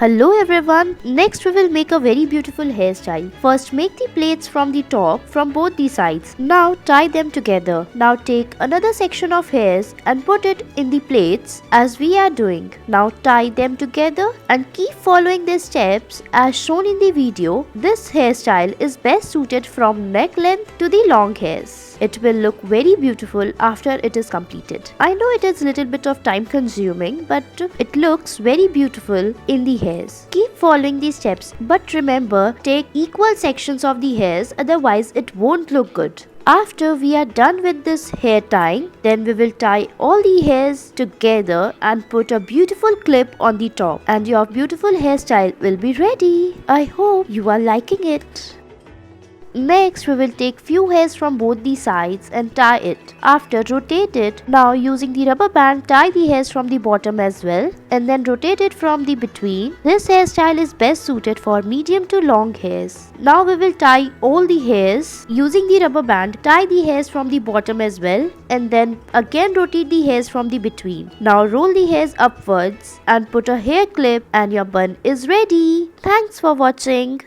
Hello everyone, next we will make a very beautiful hairstyle. First make the plaits from the top from both the sides. Now tie them together. Now take another section of hairs and put it in the plaits as we are doing. Now tie them together and keep following these steps as shown in the video. This hairstyle is best suited from neck length to the long hairs. It will look very beautiful after it is completed. I know it is a little bit of time consuming, but it looks very beautiful in the hairs. Keep following these steps, but remember, take equal sections of the hairs, otherwise it won't look good. After we are done with this hair tying, then we will tie all the hairs together and put a beautiful clip on the top, and your beautiful hairstyle will be ready. I hope you are liking it. Next, we will take few hairs from both the sides and tie it. After rotate it, now using the rubber band, tie the hairs from the bottom as well and then rotate it from the between. This hairstyle is best suited for medium to long hairs. Now we will tie all the hairs using the rubber band. Tie the hairs from the bottom as well and then again rotate the hairs from the between. Now roll the hairs upwards and put a hair clip and your bun is ready. Thanks for watching.